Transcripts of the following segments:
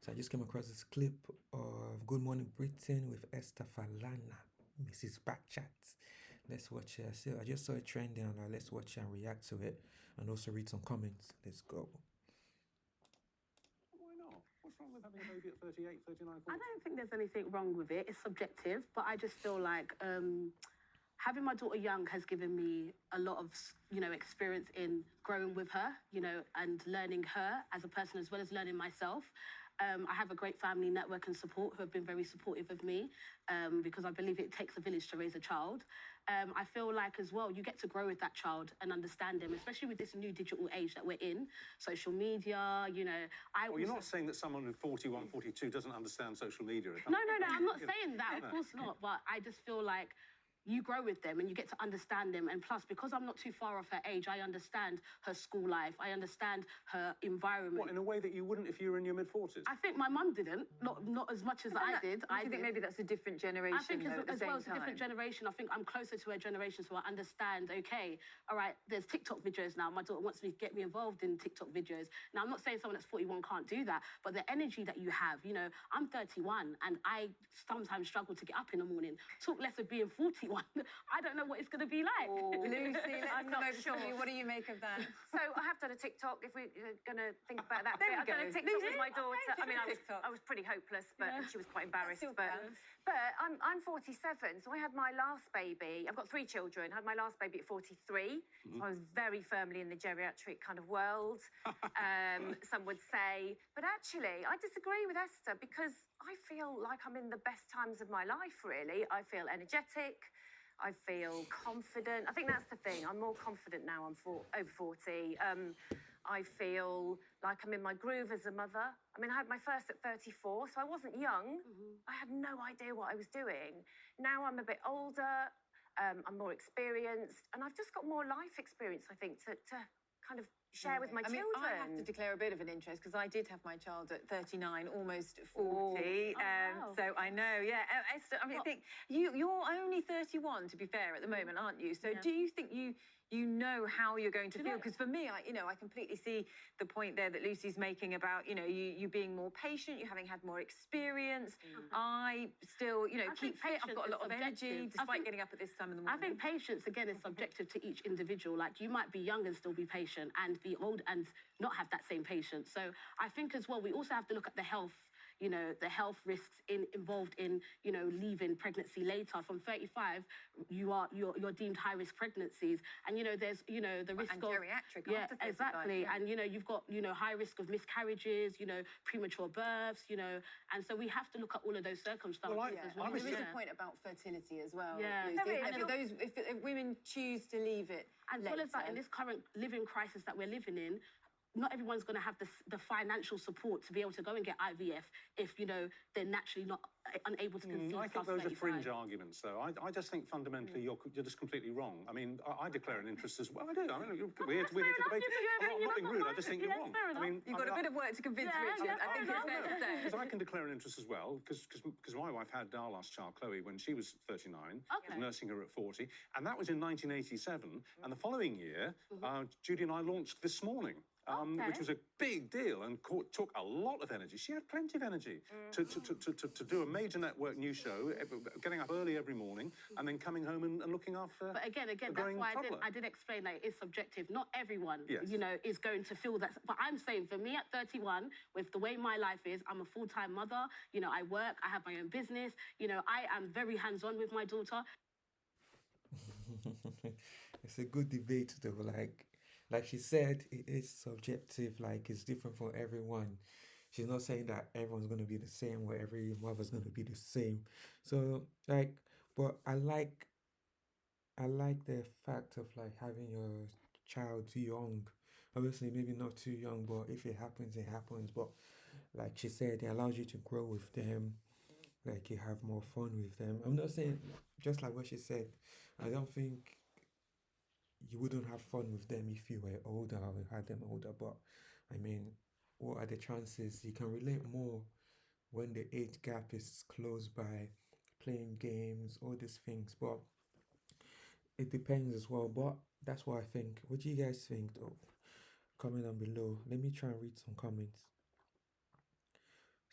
So I just came across this clip of Good Morning Britain with Esther Falana, Mrs. Backchat. Let's watch it. So I just saw it trending and let's watch it and react to it and also read some comments. Let's go. Why not? What's wrong with having a baby at 38, 39, 40? I don't think there's anything wrong with it. It's subjective, but I just feel like having my daughter young has given me a lot of, experience in growing with her, and learning her as a person as well as learning myself. I have a great family network and support who have been very supportive of me because I believe it takes a village to raise a child. I feel like as well, you get to grow with that child and understand them, especially with this new digital age that we're in, social media, Well, you're not saying that someone who's 41, 42 doesn't understand social media. No, I'm not saying that, of course not, but I just feel like you grow with them and you get to understand them. And plus, because I'm not too far off her age, I understand her school life. I understand her environment. What, in a way that you wouldn't if you were in your mid-40s? I think my mum didn't, not as much as I did. I think maybe that's a different generation. I think as well as a different generation. I think I'm closer to her generation, so I understand, okay, all right, there's TikTok videos now. My daughter wants me to get me involved in TikTok videos. Now, I'm not saying someone that's 41 can't do that, but the energy that you have, I'm 31 and I sometimes struggle to get up in the morning. Talk less of being 41. I don't know what it's going to be like. Lucy, I'm not sure. What do you make of that? So I have done a TikTok, if we're going to think about that bit. I've done a TikTok with my daughter. I mean, I was pretty hopeless, but she was quite embarrassed. But I'm 47, so I had my last baby. I've got 3 children. I had my last baby at 43. So I was very firmly in the geriatric kind of world, some would say. But actually, I disagree with Esther because I feel like I'm in the best times of my life, really. I feel energetic. I feel confident. I think that's the thing. I'm more confident now. I'm over 40. I feel like I'm in my groove as a mother. I mean, I had my first at 34, so I wasn't young. I had no idea what I was doing. Now I'm a bit older. I'm more experienced, and I've just got more life experience, I think, to kind of share with my children. I have to declare a bit of an interest because I did have my child at 39, almost 40. Wow. So I know, Esther, I mean, I think you're only 31, to be fair, at the moment, aren't you? So do you think you know how you're going to feel? Because for me, I completely see the point there that Lucy's making about, you being more patient, you having had more experience. I still, keep fit. I've got a lot of energy despite getting up at this time in the morning. I think patience, again, is subjective to each individual. Like, you might be young and still be patient and be old and not have that same patience. So I think as well, we also have to look at the health, the health risks involved in, leaving pregnancy later. From 35, you're deemed high-risk pregnancies. And, there's, the risk and of... geriatric after 35, exactly. And, you've got, high risk of miscarriages, premature births, and so we have to look at all of those circumstances as well. There is a point about fertility as well. Yeah. Lucy. If women choose to leave it as well as that, in this current living crisis that we're living in, not everyone's going to have the financial support to be able to go and get IVF if, they're naturally not unable to conceive. I think those are fringe arguments, though. I just think fundamentally you're just completely wrong. I mean, I declare an interest as well. I do. I mean, we're here to debate. I'm not being rude. I just think you're wrong. I mean, you've got a bit of work to convince Richard. I think it's fair to say. Because I can declare an interest as well, because my wife had our last child, Chloe, when she was 39. I was nursing her at 40, and that was in 1987. And the following year, Judy and I launched This Morning. Which was a big deal and took a lot of energy. She had plenty of energy to do a major network news show, getting up early every morning and then coming home and looking after. But again, that's why I did explain that it is subjective. Not everyone, is going to feel that. But I'm saying for me at 31, with the way my life is, I'm a full-time mother. I work. I have my own business. I am very hands-on with my daughter. It's a good debate, though. Like she said, it is subjective, it's different for everyone. She's not saying that everyone's going to be the same or every mother's going to be the same. So, but I like the fact of, having your child young. Obviously, maybe not too young, but if it happens, it happens. But like she said, it allows you to grow with them. You have more fun with them. I'm not saying, just like what she said, I don't think you wouldn't have fun with them if you were older or had them older, but I mean, what are the chances? You can relate more when the age gap is close by, playing games, all these things, but it depends as well. But that's what I think. What do you guys think, though? Comment down below. Let me try and read some comments.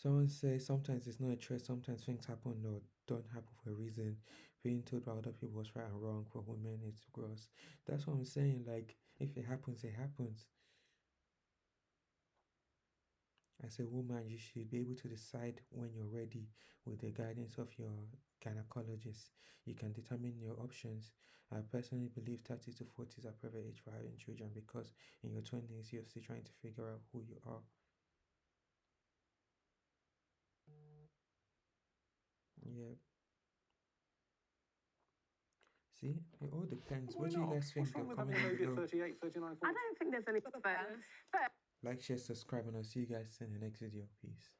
Someone says sometimes it's not a choice, sometimes things happen or don't happen for a reason. Being told by other people what's right and wrong for women is gross. That's what I'm saying. Like, if it happens, it happens. As a woman, you should be able to decide when you're ready with the guidance of your gynecologist. You can determine your options. I personally believe 30 to 40 is a perfect age for having children because in your 20s, you're still trying to figure out who you are. Yeah. See, it all depends. What do you guys think? What's wrong with Comment having a down baby at below. 38, 39, 40? I don't think there's any. But Like, share, subscribe, and I'll see you guys in the next video. Peace.